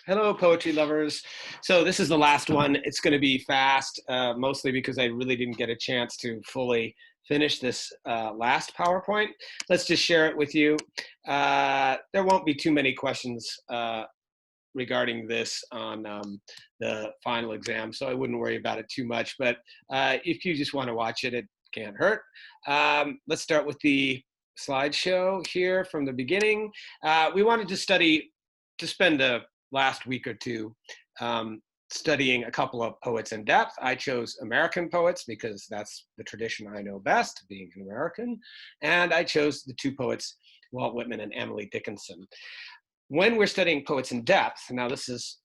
Hello, poetry lovers. So this is the last one. It's going to be fast, mostly because I really didn't get a chance to fully finish this last PowerPoint. Let's just share it with you. There won't be too many questions regarding this on the final exam, so I wouldn't worry about it too much. But if you just want to watch it, it can't hurt. Let's start with the slideshow here from the beginning. We wanted to spend the last week or two studying a couple of poets in depth. I chose American poets because that's the tradition I know best, being an American. And I chose the two poets, Walt Whitman and Emily Dickinson. When we're studying poets in depth, now this is,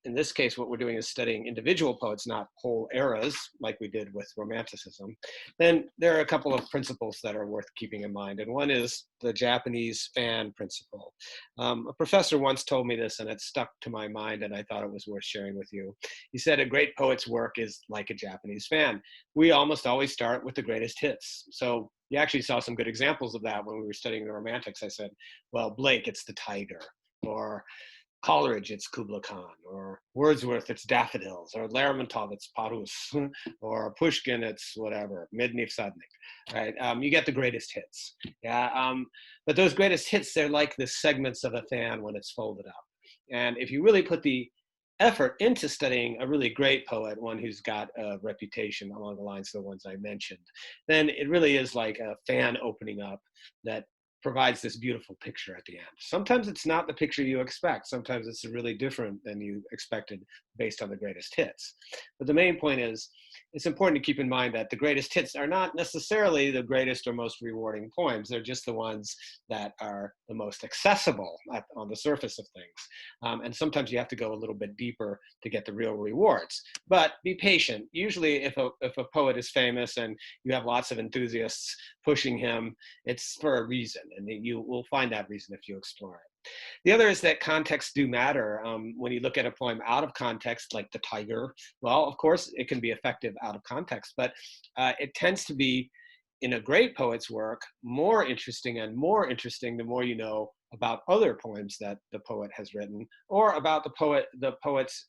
in this case, what we're doing is studying individual poets, not whole eras, like we did with Romanticism, then there are a couple of principles that are worth keeping in mind. And one is the Japanese fan principle. A professor once told me this, and it stuck to my mind, and I thought it was worth sharing with you. He said, a great poet's work is like a Japanese fan. We almost always start with the greatest hits. So you actually saw some good examples of that when we were studying the Romantics. I said, well, Blake, it's the tiger, or Coleridge, it's Kubla Khan, or Wordsworth, it's Daffodils, or Lermontov, it's Parus, or Pushkin, it's whatever, Medni Vsadnik, right? You get the greatest hits, yeah. But those greatest hits, they're like the segments of a fan when it's folded up. And if you really put the effort into studying a really great poet, one who's got a reputation along the lines of the ones I mentioned, then it really is like a fan opening up that provides this beautiful picture at the end. Sometimes it's not the picture you expect. Sometimes it's really different than you expected based on the greatest hits. But the main point is, it's important to keep in mind that the greatest hits are not necessarily the greatest or most rewarding poems. They're just the ones that are the most accessible on the surface of things. And sometimes you have to go a little bit deeper to get the real rewards. But be patient. Usually if a poet is famous and you have lots of enthusiasts pushing him, it's for a reason, and you will find that reason if you explore it. The other is that contexts do matter. When you look at a poem out of context, like The Tiger, well, of course, it can be effective out of context, but it tends to be, in a great poet's work, more interesting the more you know about other poems that the poet has written, or about the poet's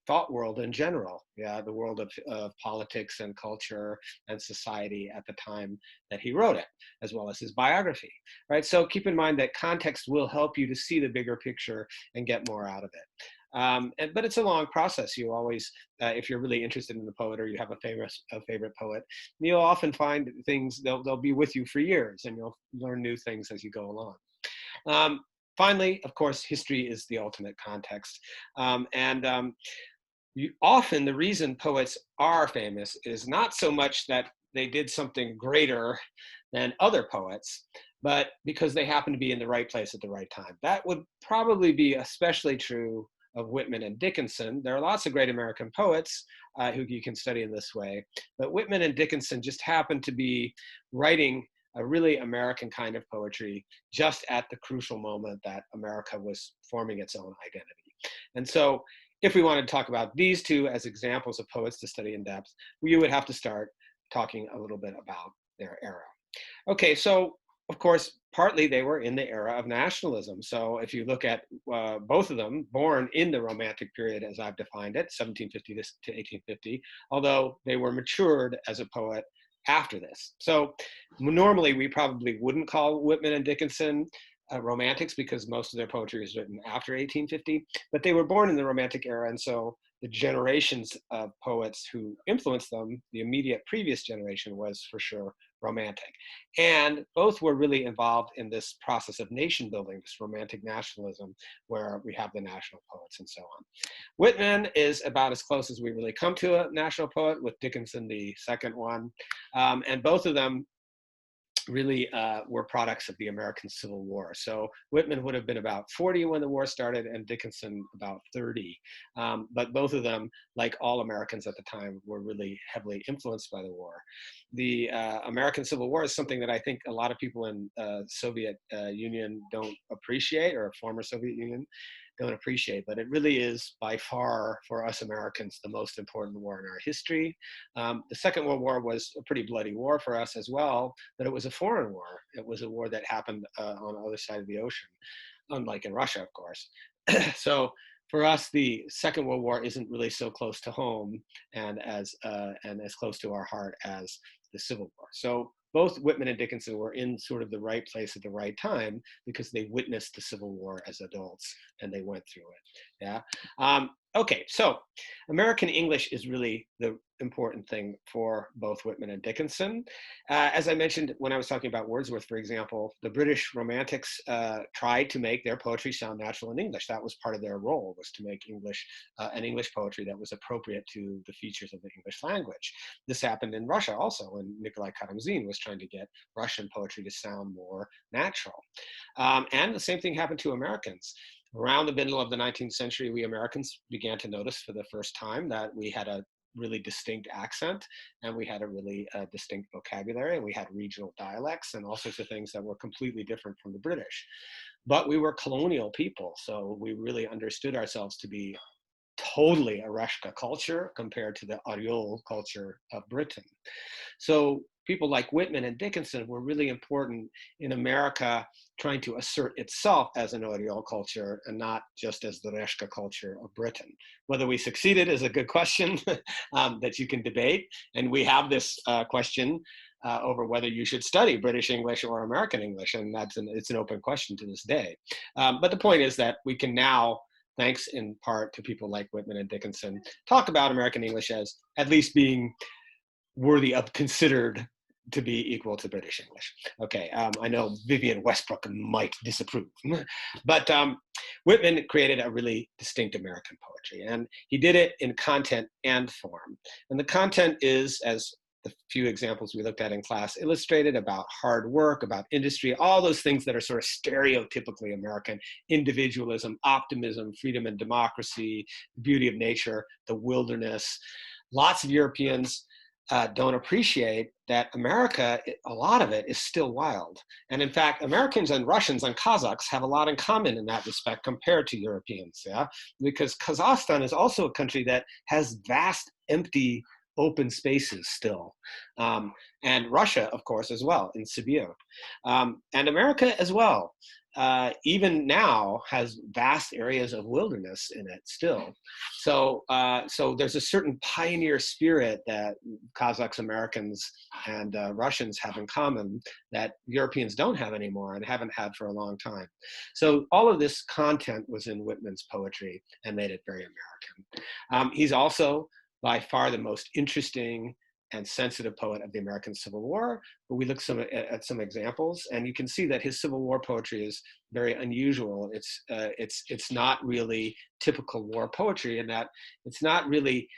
thought world in general. Yeah, the world of politics and culture and society at the time that he wrote it, as well as his biography, right? So keep in mind that context will help you to see the bigger picture and get more out of it. But it's a long process. You always, if you're really interested in the poet, or you have a favorite poet, you'll often find things, they'll be with you for years, and you'll learn new things as you go along. Finally, of course, history is the ultimate context. Often the reason poets are famous is not so much that they did something greater than other poets, but because they happen to be in the right place at the right time. That would probably be especially true of Whitman and Dickinson. There are lots of great American poets who you can study in this way, but Whitman and Dickinson just happen to be writing a really American kind of poetry just at the crucial moment that America was forming its own identity. And so if we wanted to talk about these two as examples of poets to study in depth, we would have to start talking a little bit about their era. Okay, so of course, partly they were in the era of nationalism. So if you look at both of them, born in the Romantic period as I've defined it, 1750 to 1850, although they were matured as a poet after this. So normally we probably wouldn't call Whitman and Dickinson romantics, because most of their poetry is written after 1850, but they were born in the Romantic era, and so the generations of poets who influenced them, the immediate previous generation, was for sure Romantic. And both were really involved in this process of nation building, this Romantic nationalism, where we have the national poets and so on. Whitman is about as close as we really come to a national poet, with Dickinson the second one. And both of them really were products of the American Civil War. So Whitman would have been about 40 when the war started, and Dickinson about 30. But both of them, like all Americans at the time, were really heavily influenced by the war. The American Civil War is something that I think a lot of people in Soviet Union don't appreciate, or former Soviet Union don't appreciate, but it really is by far, for us Americans, the most important war in our history. The Second World War was a pretty bloody war for us as well, but it was a foreign war. It was a war that happened on the other side of the ocean, unlike in Russia, of course. So for us, the Second World War isn't really so close to home and as close to our heart as the Civil War. So both Whitman and Dickinson were in sort of the right place at the right time because they witnessed the Civil War as adults and they went through it. Yeah. Okay, so American English is really the important thing for both Whitman and Dickinson. As I mentioned when I was talking about Wordsworth, for example, the British Romantics tried to make their poetry sound natural in English. That was part of their role, was to make English an English poetry that was appropriate to the features of the English language. This happened in Russia also, when Nikolai Karamzin was trying to get Russian poetry to sound more natural. And the same thing happened to Americans. Around the middle of the 19th century, we Americans began to notice for the first time that we had a really distinct accent, and we had a really distinct vocabulary, and we had regional dialects and all sorts of things that were completely different from the British. But we were colonial people, so we really understood ourselves to be totally a Reshka culture compared to the Oriol culture of Britain. So people like Whitman and Dickinson were really important in America trying to assert itself as an Oriol culture and not just as the Reshka culture of Britain. Whether we succeeded is a good question that you can debate. And we have this question over whether you should study British English or American English, and it's an open question to this day. But the point is that we can now, thanks in part to people like Whitman and Dickinson, talk about American English as at least being worthy of considered to be equal to British English. Okay, I know Vivian Westbrook might disapprove, but Whitman created a really distinct American poetry, and he did it in content and form. And the content is, as the few examples we looked at in class illustrated, about hard work, about industry, all those things that are sort of stereotypically American: individualism, optimism, freedom and democracy, the beauty of nature, the wilderness. Lots of Europeans don't appreciate that America, a lot of it is still wild. And in fact, Americans and Russians and Kazakhs have a lot in common in that respect compared to Europeans, yeah? Because Kazakhstan is also a country that has vast, empty, open spaces still. And Russia, of course, as well, in Sibir. And America as well, even now, has vast areas of wilderness in it still. So, so there's a certain pioneer spirit that Kazakhs, Americans, and Russians have in common that Europeans don't have anymore and haven't had for a long time. So all of this content was in Whitman's poetry and made it very American. He's also by far the most interesting and sensitive poet of the American Civil War. But we look at some examples, and you can see that his Civil War poetry is very unusual. It's not really typical war poetry in that it's not really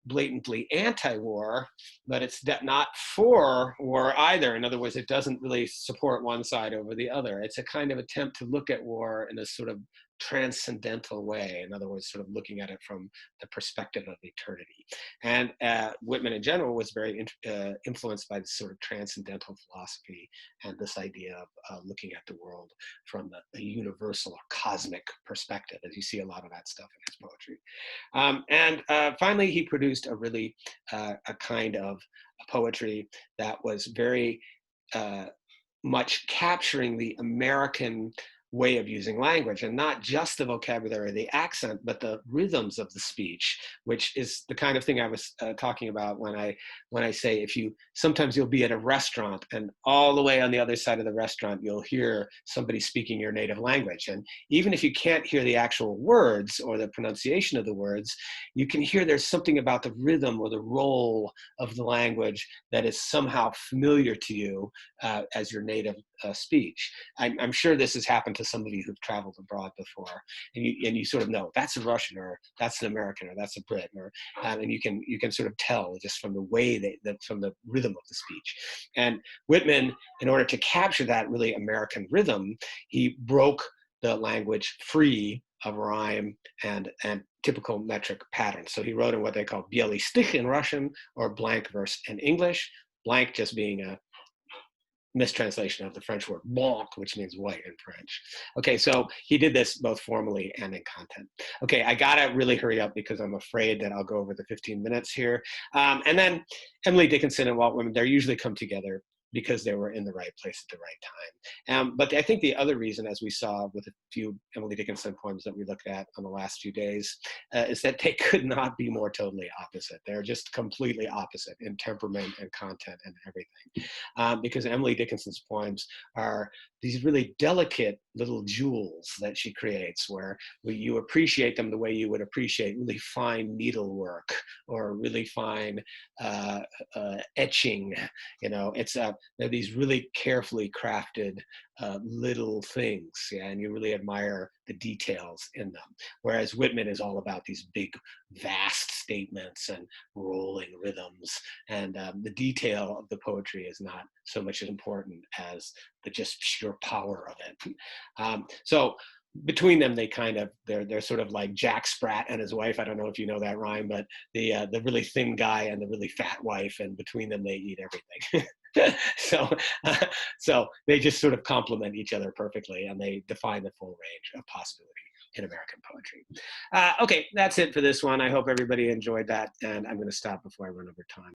blatantly anti-war, but it's not for war either. In other words, it doesn't really support one side over the other. It's a kind of attempt to look at war in a sort of transcendental way. In other words, sort of looking at it from the perspective of eternity. And Whitman in general was very influenced by this sort of transcendental philosophy and this idea of looking at the world from a universal or cosmic perspective, as you see a lot of that stuff in his poetry. And finally, he produced a really a kind of poetry that was very much capturing the American way of using language, and not just the vocabulary, the accent, but the rhythms of the speech, which is the kind of thing I was talking about when I say sometimes you'll be at a restaurant and all the way on the other side of the restaurant you'll hear somebody speaking your native language, and even if you can't hear the actual words or the pronunciation of the words, you can hear there's something about the rhythm or the roll of the language that is somehow familiar to you as your native speech. I'm sure this has happened to some of you who've traveled abroad before, and you sort of know that's a Russian, or that's an American, or that's a Brit, and you can sort of tell just from the way from the rhythm of the speech. And Whitman, in order to capture that really American rhythm, he broke the language free of rhyme and typical metric patterns. So he wrote in what they call bielý stich in Russian, or blank verse in English, blank just being a mistranslation of the French word blanc, which means white in French. Okay, so he did this both formally and in content. Okay, I gotta really hurry up because I'm afraid that I'll go over the 15 minutes here. And then Emily Dickinson and Walt Whitman, they usually come together because they were in the right place at the right time. But I think the other reason, as we saw with a few Emily Dickinson poems that we looked at on the last few days, is that they could not be more totally opposite. They're just completely opposite in temperament and content and everything. Because Emily Dickinson's poems are these really delicate little jewels that she creates, where you appreciate them the way you would appreciate really fine needlework or really fine etching. They're these really carefully crafted little things, yeah, and you really admire the details in them. Whereas Whitman is all about these big, vast statements and rolling rhythms, and the detail of the poetry is not so much as important as the just sheer power of it. So between them, they're sort of like Jack Sprat and his wife. I don't know if you know that rhyme, but the really thin guy and the really fat wife, and between them they eat everything. So they just sort of complement each other perfectly, and they define the full range of possibility in American poetry. Okay, that's it for this one. I hope everybody enjoyed that, and I'm going to stop before I run over time.